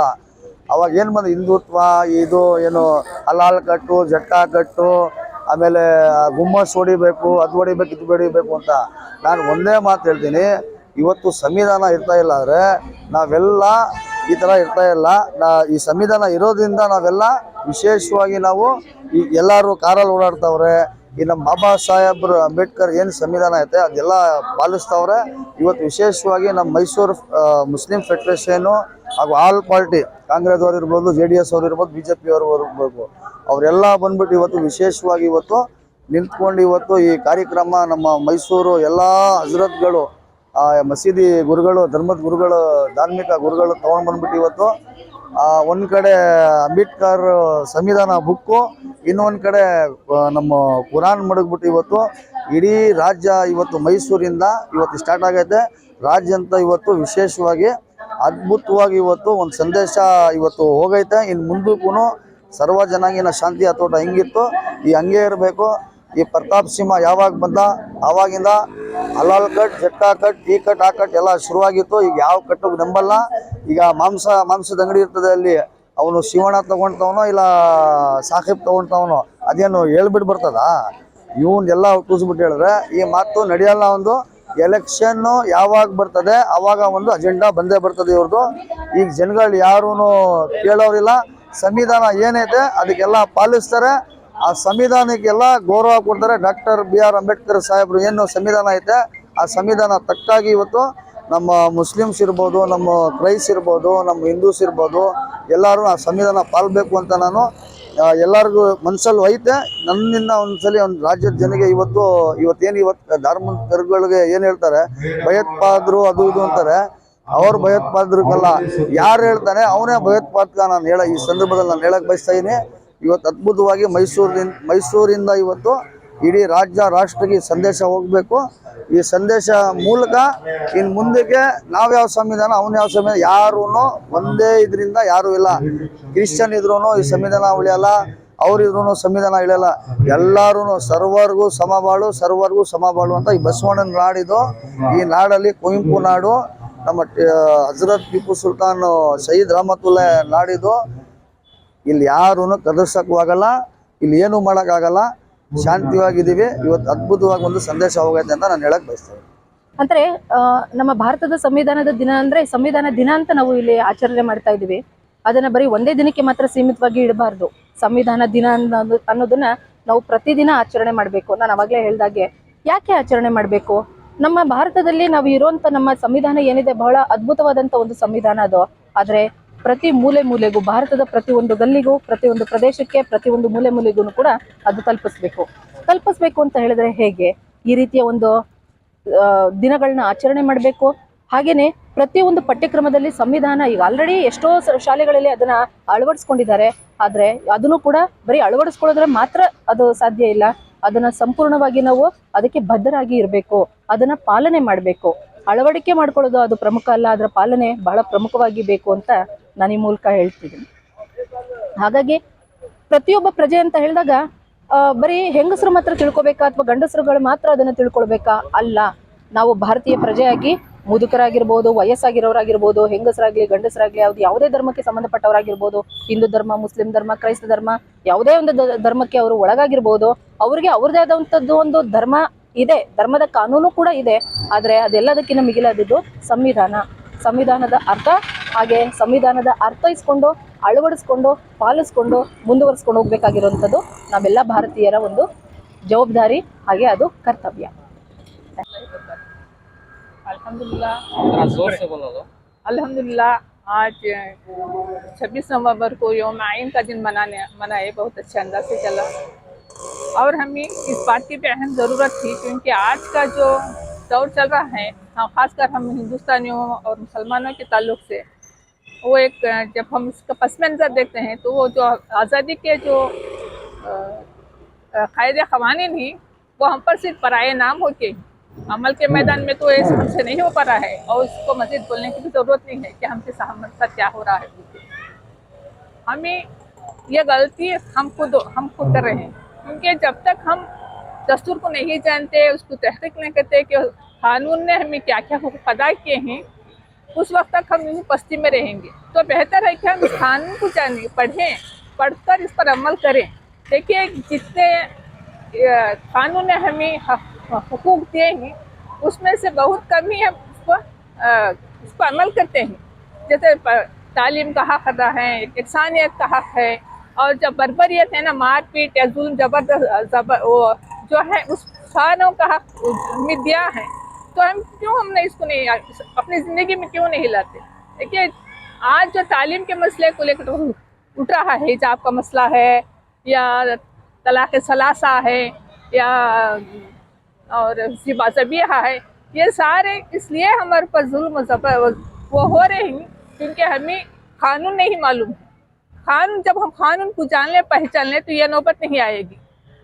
ಅವಾಗ ಏನು ಬಂದು ಹಿಂದುತ್ವ ಇದು ಏನು ಹಲಾಲ್ ಕಟ್ಟು ಜಟ್ಕಾ ಕಟ್ಟು ಆಮೇಲೆ ಗುಮ್ಮಸ್ ಹೊಡಿಬೇಕು ಅದು ಹೊಡಿಬೇಕು ಇದು ಹೊಡಿಬೇಕು ಅಂತ. ನಾನು ಒಂದೇ ಮಾತು ಹೇಳ್ತೀನಿ, ಇವತ್ತು ಸಂವಿಧಾನ ಇರ್ತಾ ಇಲ್ಲ ಅಂದರೆ ನಾವೆಲ್ಲ ಈ ಥರ ಇರ್ತಾ ಇಲ್ಲ. ಈ ಸಂವಿಧಾನ ಇರೋದ್ರಿಂದ ನಾವೆಲ್ಲ ವಿಶೇಷವಾಗಿ ನಾವು ಈ ಎಲ್ಲರೂ ಕಾರಲ್ಲಿ ಓಡಾಡ್ತಾವ್ರೆ. ಈ ನಮ್ಮ ಬಾಬಾ ಸಾಹೇಬ್ರು ಅಂಬೇಡ್ಕರ್ ಏನು ಸಂವಿಧಾನ ಐತೆ ಅದೆಲ್ಲ ಪಾಲಿಸ್ತವ್ರೆ. ಇವತ್ತು ವಿಶೇಷವಾಗಿ ನಮ್ಮ ಮೈಸೂರು ಮುಸ್ಲಿಂ ಫೆಡರೇಷನು ಹಾಗೂ ಆಲ್ ಪಾರ್ಟಿ ಕಾಂಗ್ರೆಸ್ ಅವರು ಇರ್ಬೋದು, JDS ಅವರು ಇರ್ಬೋದು, BJP ಅವರು ಇರ್ಬೋದು, ಅವರೆಲ್ಲ ಬಂದ್ಬಿಟ್ಟು ಇವತ್ತು ವಿಶೇಷವಾಗಿ ಇವತ್ತು ನಿಂತ್ಕೊಂಡು ಇವತ್ತು ಈ ಕಾರ್ಯಕ್ರಮ ನಮ್ಮ ಮೈಸೂರು ಎಲ್ಲ ಹಜರತ್ಗಳು, ಮಸೀದಿ ಗುರುಗಳು, ಧರ್ಮದ ಗುರುಗಳು, ಧಾರ್ಮಿಕ ಗುರುಗಳು ತೊಗೊಂಡು ಬಂದ್ಬಿಟ್ಟು ಇವತ್ತು ಒಂದು ಕಡೆ ಅಂಬೇಡ್ಕರ್ ಸಂವಿಧಾನ ಬುಕ್ಕು, ಇನ್ನೊಂದು ಕಡೆ ನಮ್ಮ ಕುರಾನ್ ಮಡಗ್ಬಿಟ್ಟು ಇವತ್ತು ಇಡೀ ರಾಜ್ಯ ಇವತ್ತು ಮೈಸೂರಿಂದ ಇವತ್ತು ಸ್ಟಾರ್ಟ್ ಆಗೈತೆ. ರಾಜ್ಯ ಅಂತ ಇವತ್ತು ವಿಶೇಷವಾಗಿ ಅದ್ಭುತವಾಗಿ ಇವತ್ತು ಒಂದು ಸಂದೇಶ ಇವತ್ತು ಹೋಗೈತೆ. ಇನ್ನು ಮುಂದಕ್ಕೂ ಸರ್ವ ಜನಾಂಗಿನ ಶಾಂತಿಯ ತೋಟ ಹೆಂಗಿತ್ತು ಈ ಹಂಗೆ ಇರಬೇಕು. ಈ ಪ್ರತಾಪ್ ಸಿಂಹ ಯಾವಾಗ ಬಂದ ಆವಾಗಿಂದ ಹಲಾಲ್ ಕಟ್, ಜಟ್ಕಾ ಕಟ್, ಈ ಕಟ್ ಆ ಕಟ್ ಎಲ್ಲ ಶುರುವಾಗಿತ್ತು. ಈಗ ಯಾವ ಕಟ್ಟಿಗೆ ನಂಬಲ್ಲ. ಈಗ ಮಾಂಸದ ಅಂಗಡಿ ಇರ್ತದೆ, ಅಲ್ಲಿ ಅವನು ಶಿವಣ್ಣ ತಗೊಳ್ತಾವನೋ ಇಲ್ಲ ಸಾಹೇಬ್ ತಗೊಳ್ತಾವನೋ ಅದೇನು ಹೇಳ್ಬಿಟ್ಟು ಬರ್ತದ? ಇವನ್ನೆಲ್ಲ ಕೂಸ್ಬಿಟ್ಟು ಹೇಳಿದ್ರೆ ಈ ಮಾತು ನಡೆಯಲ್ಲ. ಒಂದು ಎಲೆಕ್ಷನ್ ಯಾವಾಗ ಬರ್ತದೆ ಅವಾಗ ಒಂದು ಅಜೆಂಡಾ ಬಂದೇ ಬರ್ತದೆ ಇವ್ರದ್ದು. ಈಗ ಜನಗಳು ಯಾರೂ ಕೇಳೋರಿಲ್ಲ. ಸಂವಿಧಾನ ಏನೈತೆ ಅದಕ್ಕೆಲ್ಲ ಪಾಲಿಸ್ತಾರೆ. ಆ ಸಂವಿಧಾನಕ್ಕೆಲ್ಲ ಗೌರವ ಕೊಡ್ತಾರೆ. ಡಾಕ್ಟರ್ BR ಅಂಬೇಡ್ಕರ್ ಸಾಹೇಬರು ಏನು ಸಂವಿಧಾನ ಐತೆ ಆ ಸಂವಿಧಾನ ತಕ್ಕಾಗಿ ಇವತ್ತು ನಮ್ಮ ಮುಸ್ಲಿಮ್ಸ್ ಇರ್ಬೋದು, ನಮ್ಮ ಕ್ರೈಸ್ ಇರ್ಬೋದು, ನಮ್ಮ ಹಿಂದೂಸ್ ಇರ್ಬೋದು, ಎಲ್ಲರೂ ಆ ಸಂವಿಧಾನ ಪಾಲ್ಬೇಕು ಅಂತ ನಾನು ಎಲ್ಲರಿಗೂ ಮನಸ್ಸಲ್ಲಿ ಐತೆ. ನನ್ನಿಂದ ಒಂದ್ಸಲಿ ಒಂದು ರಾಜ್ಯದ ಜನಗೆ ಇವತ್ತು ಧಾರ್ಮಿಕರುಗಳಿಗೆ ಏನು ಹೇಳ್ತಾರೆ ಭಯೋತ್ಪಾದಕರು ಅದು ಇದು ಅಂತಾರೆ. ಅವ್ರ ಭಯೋತ್ಪಾದಕಲ್ಲ, ಯಾರು ಹೇಳ್ತಾನೆ ಅವನೇ ಭಯೋತ್ಪಾದಕ. ನಾನು ಈ ಸಂದರ್ಭದಲ್ಲಿ ನಾನು ಹೇಳಕ್ ಬಯಸ್ತಾ ಇದ್ದೀನಿ. ಇವತ್ತು ಅದ್ಭುತವಾಗಿ ಮೈಸೂರಿಂದ ಇವತ್ತು ಇಡೀ ರಾಜ್ಯ ರಾಷ್ಟ್ರಕ್ಕೆ ಈ ಸಂದೇಶ ಹೋಗಬೇಕು. ಈ ಸಂದೇಶ ಮೂಲಕ ಇನ್ನು ಮುಂದಕ್ಕೆ ನಾವ್ಯಾವ ಸಂವಿಧಾನ ಯಾವ ಸಂವಿಧಾನ ಯಾರೂ ಒಂದೇ ಇದರಿಂದ ಯಾರೂ ಇಲ್ಲ. ಕ್ರಿಶ್ಚಿಯನ್ ಇದ್ರೂ ಈ ಸಂವಿಧಾನ ಉಳಿಯಲ್ಲ, ಅವರಿದ್ರೂ ಸಂವಿಧಾನ ಇಳಿಯಲ್ಲ. ಎಲ್ಲರೂ ಸರ್ವರ್ಗೂ ಸಮಬಾಳು ಅಂತ ಈ ಬಸವಣ್ಣನ ನಾಡಿದು. ಈ ನಾಡಲ್ಲಿ ಕುವೆಂಪು ನಾಡು, ನಮ್ಮ ಹಜರತ್ ಟಿಪ್ಪು ಸುಲ್ತಾನ್ ಶಹೀದ್ ರಹಮತುಲ್ಲಾ ನಾಡಿದು. ಇಲ್ಲಿ ಯಾರೂ ಕದರ್ಸಕ್ಕೂ ಆಗಲ್ಲ, ಇಲ್ಲಿ ಏನೂ ಮಾಡೋಕ್ಕಾಗಲ್ಲ. ಶಾಂತಿವಾಗಿದ್ದೀವಿ. ಇವತ್ತು ಅದ್ಭುತವಾಗಿ ಒಂದು ಸಂದೇಶ ಹೋಗೈತೆ ಅಂತ ನಾನು ಹೇಳಕ್ ಬಯಸ್ತೇನೆ. ಅಂದ್ರೆ ನಮ್ಮ ಭಾರತದ ಸಂವಿಧಾನದ ದಿನ ಅಂದ್ರೆ ಸಂವಿಧಾನ ದಿನ ಅಂತ ನಾವು ಇಲ್ಲಿ ಆಚರಣೆ ಮಾಡ್ತಾ ಇದೀವಿ. ಅದನ್ನ ಬರೀ ಒಂದೇ ದಿನಕ್ಕೆ ಮಾತ್ರ ಸೀಮಿತವಾಗಿ ಇಡಬಾರ್ದು. ಸಂವಿಧಾನ ದಿನ ಅನ್ನೋದನ್ನ ನಾವು ಪ್ರತಿದಿನ ಆಚರಣೆ ಮಾಡಬೇಕು. ನಾನು ಅವಾಗಲೇ ಹೇಳ್ದಾಗೆ ಯಾಕೆ ಆಚರಣೆ ಮಾಡಬೇಕು? ನಮ್ಮ ಭಾರತದಲ್ಲಿ ನಾವು ಇರುವಂತ ನಮ್ಮ ಸಂವಿಧಾನ ಏನಿದೆ ಬಹಳ ಅದ್ಭುತವಾದಂತ ಒಂದು ಸಂವಿಧಾನ ಅದು. ಆದ್ರೆ ಪ್ರತಿ ಮೂಲೆಗೂ ಭಾರತದ ಪ್ರತಿಯೊಂದು ಗಲ್ಲಿಗೂ, ಪ್ರತಿಯೊಂದು ಪ್ರದೇಶಕ್ಕೆ, ಪ್ರತಿಯೊಂದು ಮೂಲೆಗೂ ಕೂಡ ಅದು ತಲುಪಿಸ್ಬೇಕು ಅಂತ ಹೇಳಿದ್ರೆ ಹೇಗೆ? ಈ ರೀತಿಯ ಒಂದು ದಿನಗಳನ್ನ ಆಚರಣೆ ಮಾಡಬೇಕು. ಹಾಗೇನೆ ಪ್ರತಿಯೊಂದು ಪಠ್ಯಕ್ರಮದಲ್ಲಿ ಸಂವಿಧಾನ ಈಗ ಆಲ್ರೆಡಿ ಎಷ್ಟೋ ಶಾಲೆಗಳಲ್ಲಿ ಅದನ್ನ ಅಳವಡಿಸ್ಕೊಂಡಿದ್ದಾರೆ. ಆದ್ರೆ ಅದನ್ನು ಕೂಡ ಬರೀ ಅಳವಡಿಸ್ಕೊಳ್ಳೋದ್ರೆ ಮಾತ್ರ ಅದು ಸಾಧ್ಯ ಇಲ್ಲ. ಅದನ್ನ ಸಂಪೂರ್ಣವಾಗಿ ನಾವು ಅದಕ್ಕೆ ಬದ್ಧರಾಗಿ ಇರಬೇಕು, ಅದನ್ನ ಪಾಲನೆ ಮಾಡಬೇಕು. ಅಳವಡಿಕೆ ಮಾಡ್ಕೊಳ್ಳೋದು ಅದು ಪ್ರಮುಖ ಅಲ್ಲ, ಅದರ ಪಾಲನೆ ಬಹಳ ಪ್ರಮುಖವಾಗಿ ಬೇಕು ಅಂತ ನಾನು ಈ ಮೂಲಕ ಹೇಳ್ತಿದ್ದೀನಿ. ಹಾಗಾಗಿ ಪ್ರತಿಯೊಬ್ಬ ಪ್ರಜೆ ಅಂತ ಹೇಳಿದಾಗ ಬರೀ ಹೆಂಗಸರು ಮಾತ್ರ ತಿಳ್ಕೊಬೇಕಾ ಅಥವಾ ಗಂಡಸರುಗಳು ಮಾತ್ರ ಅದನ್ನು ತಿಳ್ಕೊಳ್ಬೇಕಾ? ಅಲ್ಲ. ನಾವು ಭಾರತೀಯ ಪ್ರಜೆಯಾಗಿ ಮುದುಕರಾಗಿರ್ಬೋದು, ವಯಸ್ಸಾಗಿರೋರಾಗಿರ್ಬೋದು, ಹೆಂಗಸರಾಗ್ಲಿ ಗಂಡಸರಾಗ್ಲಿ, ಯಾವುದೇ ಧರ್ಮಕ್ಕೆ ಸಂಬಂಧಪಟ್ಟವರಾಗಿರ್ಬೋದು, ಹಿಂದೂ ಧರ್ಮ, ಮುಸ್ಲಿಂ ಧರ್ಮ, ಕ್ರೈಸ್ತ ಧರ್ಮ, ಯಾವುದೇ ಒಂದು ಧರ್ಮಕ್ಕೆ ಅವರು ಒಳಗಾಗಿರ್ಬೋದು, ಅವ್ರಿಗೆ ಅವ್ರದೇ ಆದಂಥದ್ದು ಒಂದು ಧರ್ಮ ಇದೆ, ಧರ್ಮದ ಕಾನೂನು ಕೂಡ ಇದೆ. ಆದರೆ ಅದೆಲ್ಲದಕ್ಕಿಂತ ಮಿಗಿಲಾದದ್ದು ಸಂವಿಧಾನದ ಅರ್ಥ. ಹಾಗೆ ಸಂವಿಧಾನದ ಅರ್ಥೈಸ್ಕೊಂಡು, ಅಳವಡಿಸ್ಕೊಂಡು, ಪಾಲಿಸ್ಕೊಂಡು, ಮುಂದುವರಿಸ್ಕೊಂಡು ಹೋಗ್ಬೇಕಾಗಿರುವಂಥದ್ದು ನಾವೆಲ್ಲ ಭಾರತೀಯರ ಒಂದು ಜವಾಬ್ದಾರಿ, ಹಾಗೆ ಅದು ಕರ್ತವ್ಯ. अल्हम्दुलिल्लाह आज 26 नवंबर को यौम आइन का दिन मनाए बहुत अच्छे अंदाज से चला और हमें इस बात की भी अहम ज़रूरत थी क्योंकि आज का जो दौर चल रहा है, ख़ासकर हम हिंदुस्तानियों और मुसलमानों के ताल्लुक़ से, वो एक जब हम इसका पस मंज़र देखते हैं तो वो जो आज़ादी के जो कायदे क़वानीन ही वो हम पर सिर्फ पराए नाम होके अमल के मैदान में तो ये हमसे नहीं हो पा रहा है और इसको मज़ीद बोलने की भी ज़रूरत नहीं है कि हमसे हमारे साथ क्या हो रहा है। हमें ये गलती हम खुद कर रहे हैं क्योंकि जब तक हम दस्तूर को नहीं जानते, उसको तहक़ीक़ नहीं करते कि कानून ने हमें क्या क्या हुकूक़ अदा किए हैं, उस वक्त तक हम इसी पस्ती में रहेंगे। तो बेहतर है कि हम इस कानून को जानें, पढ़कर इस पर अमल करें। देखिए जितने कानून ने हमें हुकूक दिए हैं उसमें से बहुत कम ही हम इस पर अमल करते हैं। जैसे तालीम का हक़ अदा है, इंसानियत का हक़ है, और जब बर्बरियत है ना, मारपीट या जुल्म जबरदस्त वो जो है उस सारों का हक़ हमें दिया है, तो हम क्यों हमने इसको नहीं अपनी ज़िंदगी में क्यों नहीं लाते? देखिए आज जो तालीम के मसले को लेकर उठ रहा है, हिजाब का मसला है या तलाक़ सलासा है या और ज़बिया है, ये सारे इसलिए हमारे पर जुल्म वो हो रहे हैं क्योंकि हमें कानून नहीं मालूम है। जब हम कानून को जान लें, पहचान लें, तो ये नौबत नहीं आएगी।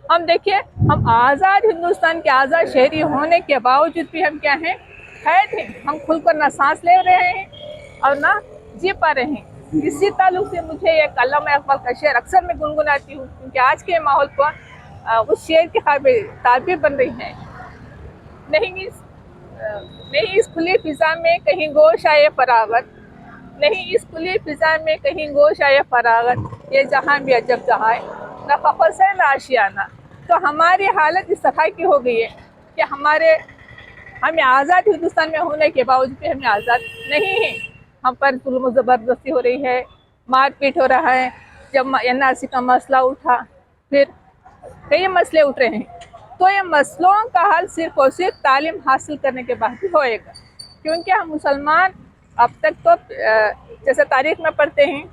हम देखिए, हम आज़ाद हिंदुस्तान के आज़ाद शहरी होने के बावजूद भी हम क्या हैं, कैद हैं। हम खुलकर ना सांस ले रहे हैं और ना जी पा रहे हैं। इसी ताल्लुक़ से मुझे एक अल्लामा इक़बाल का शेर अक्सर मैं गुनगुनाती हूँ क्योंकि आज के माहौल पर उस शेर की ताबीर बन रही है। नहीं इस खुली फिजा में कहीं गोश आए फरावत, नहीं इस खुली फिजा में कहीं गोश आया फरागत, ये जहाँ भी अजब जहाँ है न फखर से न आशियाना। तो हमारी हालत इस तरह की हो गई है कि हमें आज़ाद हिंदुस्तान में होने के बावजूद भी हमें आज़ाद नहीं है। हम पर जुल्म ज़बरदस्ती हो रही है, मारपीट हो रहा है। जब NRC का मसला उठा, फिर कई मसले उठ रहे हैं, तो ये मसलों का हल सिर्फ और सिर्फ तालीम हासिल करने के बाद ही होएगा। क्योंकि हम मुसलमान अब तक तो जैसे तारीख में पढ़ते हैं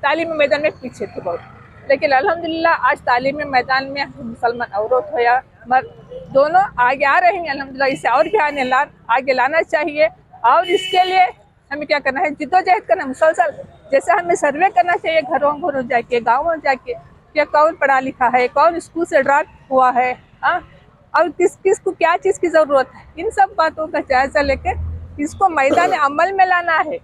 तालीमी मैदान में पीछे थे बहुत, लेकिन अल्हम्दुलिल्लाह आज तालीमी मैदान में मुसलमान औरत हो या मर्द दोनों आगे आ रहे हैं अल्हम्दुलिल्लाह। इसे और भी आगे लाना चाहिए और इसके लिए हमें क्या करना है, जिद्दोजहद करना मुसलसल। जैसे हमें सर्वे करना चाहिए घरों घरों जाके, गाँवों जाके, कि कौन पढ़ा लिखा है, कौन स्कूल से ड्रॉप हुआ है, और किस को क्या चीज़ की ज़रूरत है। इन सब बातों का जायज़ा लेकर इसको मैदान अमल में लाना है,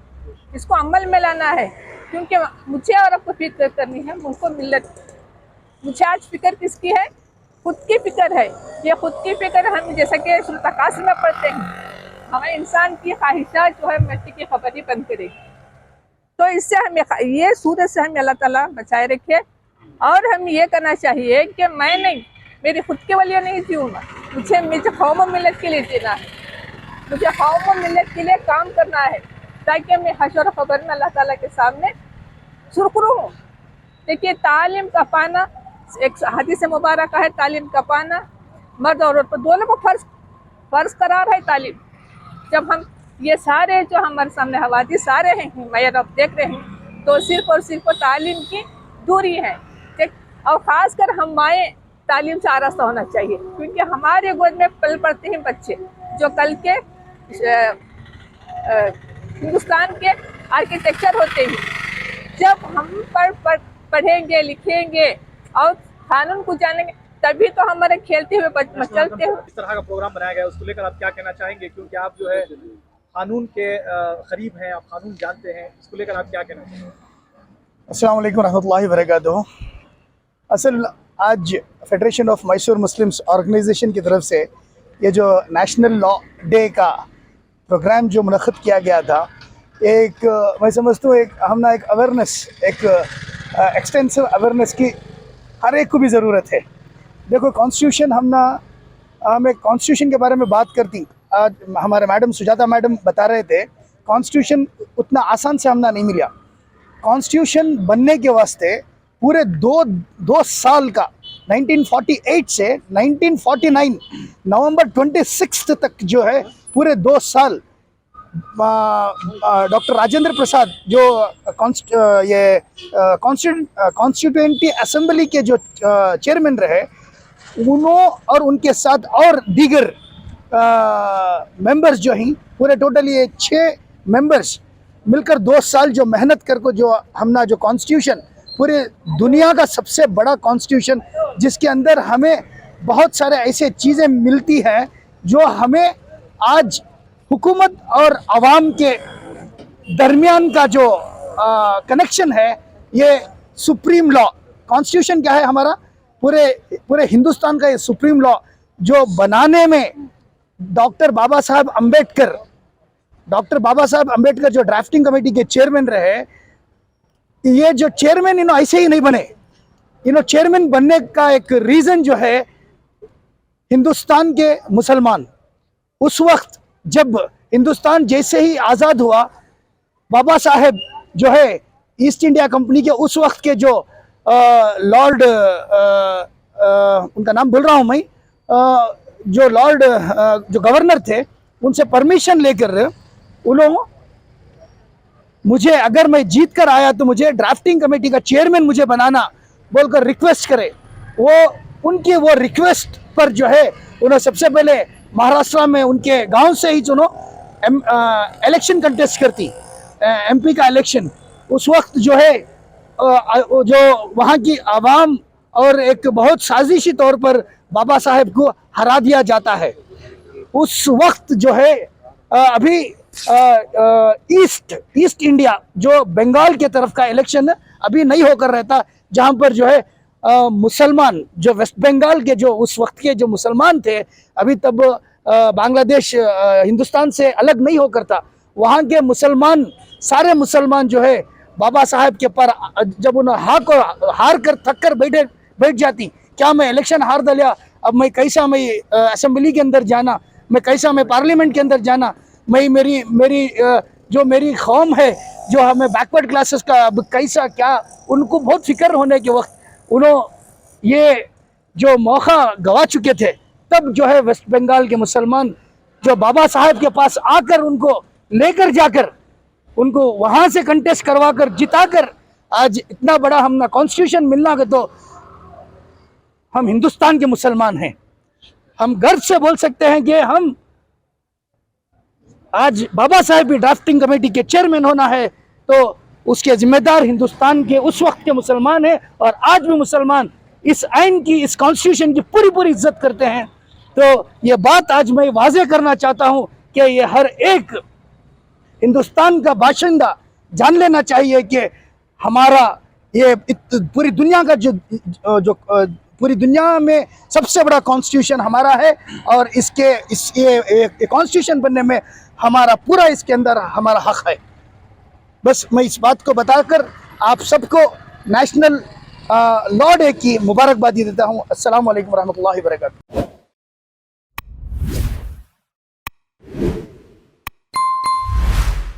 इसको अमल में लाना है। क्योंकि मुझे और आपको फिक्र करनी है, मुझको मिल्लत। मुझे आज फिक्र किसकी है? खुद की फिक्र है। ये खुद की फिक्र हम जैसा कि सूरत कासिर में पढ़ते हैं, हमें इंसान की ख्वाहिशात जो है मिट्टी की खबर ही बंद करेगी। तो इससे हमें ये सूरत से हमें अल्लाह ताला बचाए रखे। और हम ये करना चाहिए कि मैं नहीं, मेरी खुद के लिए नहीं जीऊँगा, मुझे कौम और मिल्लत के लिए जीना है, मुझे कौम और मिल्लत के लिए काम करना है, ताकि मैं हशर खबर में अल्लाह ताला के सामने सुरखरू हूँ। देखिए तालीम का पाना, एक हदीस मुबारक है, तालीम का पाना मर्द और औरत पर दोनों को फ़र्ज करार है तालीम। जब हम ये सारे जो हमारे सामने हवादी सारे हैं मैं अब देख रहे हैं, तो सिर्फ और सिर्फ तालीम की दूरी है। ठीक, और ख़ासकर हम माएँ तालीम से आरास्ता होना चाहिए, क्योंकि हमारे गोद में पल पड़ते हैं बच्चे जो कल के हिंदुस्तान के आर्किटेक्चर होते हैं। जब हम पढ़ेंगे लिखेंगे और कानून को जानेंगे, तभी तो हमारे खेलते हुए मचलते हुए। इस तरह का प्रोग्राम बनाया गया, उसको लेकर आप क्या कहना चाहेंगे? क्योंकि आप जो है कानून के करीब हैं, आप कानून जानते हैं, इसको लेकर आप क्या कहना चाहेंगे? अस्सलाम वालेकुम रहमतुल्लाहि व बरकातुहू। असल आज federation of Mysore Muslims organization की तरफ से ये जो नेशनल लॉ डे का प्रोग्राम जो मुनक़्क़िद किया गया था, एक मैं समझता हूँ एक अवेयरनेस, एक एक्सटेंसिव अवेयरनेस की हर एक को भी ज़रूरत है। देखो कॉन्स्टिट्यूशन हमें कॉन्स्टिट्यूशन के बारे में बात करती, आज हमारे मैडम सुजाता मैडम बता रहे थे, कॉन्स्टिट्यूशन उतना आसान से हमने नहीं मिला। कॉन्स्टिट्यूशन बनने के वास्ते पूरे दो साल का 1948 से 1949 नवंबर 26 तक जो है पूरे 2 साल डॉक्टर राजेंद्र प्रसाद जो कॉन्स्टिट्यूएंटी असेंबली के जो चेयरमैन रहे, उन्होंने और उनके साथ और दीगर मेंबर्स जो हैं, पूरे टोटल ये 6 मेंबर्स मिलकर 2 साल जो मेहनत करके जो हमने जो कॉन्स्टिट्यूशन, पूरे दुनिया का सबसे बड़ा कॉन्स्टिट्यूशन, जिसके अंदर हमें बहुत सारे ऐसे चीज़ें मिलती हैं जो हमें आज हुकूमत और आवाम के दरमियान का जो कनेक्शन है, ये सुप्रीम लॉ कॉन्स्टिट्यूशन क्या है हमारा, पूरे हिंदुस्तान का ये सुप्रीम लॉ जो बनाने में डॉक्टर बाबा साहब अम्बेडकर जो ड्राफ्टिंग कमेटी के चेयरमैन रहे, ये जो चेयरमैन इन्हों ऐसे ही नहीं बने। इन्हों चेयरमैन बनने का एक रीज़न जो है, हिंदुस्तान के मुसलमान उस वक्त जब हिंदुस्तान जैसे ही आज़ाद हुआ, बाबा साहेब जो है ईस्ट इंडिया कंपनी के उस वक्त के जो लॉर्ड, उनका नाम भूल रहा हूँ मैं, जो लॉर्ड जो गवर्नर थे, उनसे परमिशन लेकर उन्होंने मुझे, अगर मैं जीत कर आया तो मुझे ड्राफ्टिंग कमेटी का चेयरमैन मुझे बनाना बोलकर रिक्वेस्ट करे। उनकी वो रिक्वेस्ट पर जो है उन्होंने सबसे पहले महाराष्ट्र में उनके गांव से ही चुनो इलेक्शन कंटेस्ट करती, MP का इलेक्शन। उस वक्त जो है जो वहाँ की आवाम और एक बहुत साजिशी तौर पर बाबा साहेब को हरा दिया जाता है। उस वक्त जो है अभी ईस्ट इंडिया जो बंगाल के तरफ का इलेक्शन अभी नहीं होकर रहता, जहाँ पर जो है मुसलमान जो वेस्ट बंगाल के जो उस वक्त के जो मुसलमान थे, अभी तब बांग्लादेश हिंदुस्तान से अलग नहीं होकर था, वहाँ के मुसलमान, सारे मुसलमान जो है बाबा साहब के पर जब उन्हें हार कर थक कर बैठ जाती, क्या मैं इलेक्शन हार दलिया, अब मैं कैसा मैं असेंबली के अंदर जाना, मैं कैसा मैं पार्लियामेंट के अंदर जाना, मैं मेरी कौम है जो हमें बैकवर्ड क्लासेस का अब कैसा क्या, उनको बहुत फिक्र होने के वक्त उन्होंने ये जो मौका गवा चुके थे, तब जो है वेस्ट बंगाल के मुसलमान जो बाबा साहब के पास आकर उनको लेकर जाकर उनको वहाँ से कंटेस्ट करवाकर जिताकर आज इतना बड़ा हमने कॉन्स्टिट्यूशन मिलना के, तो हम हिंदुस्तान के मुसलमान हैं। हम गर्व से बोल सकते हैं कि हम आज बाबा साहेब की ड्राफ्टिंग कमेटी के चेयरमैन होना है तो उसके जिम्मेदार हिंदुस्तान के उस वक्त के मुसलमान हैं, और आज भी मुसलमान इस आइन की, इस कॉन्स्टिट्यूशन की पूरी इज्जत करते हैं। तो ये बात आज मैं वाजे करना चाहता हूँ कि ये हर एक हिंदुस्तान का बाशिंदा जान लेना चाहिए कि हमारा ये पूरी दुनिया का जो पूरी दुनिया में सबसे बड़ा कॉन्स्टिट्यूशन हमारा है, और ये कॉन्स्टिट्यूशन बनने में हमारा पूरा इसके अंदर हमारा हक है। बस मैं इस बात को बताकर आप सबको नेशनल लॉ डे की मुबारकबादी देता हूँ। अस्सलाम वालेकुम रहमतुल्लाहि व बरकातहू।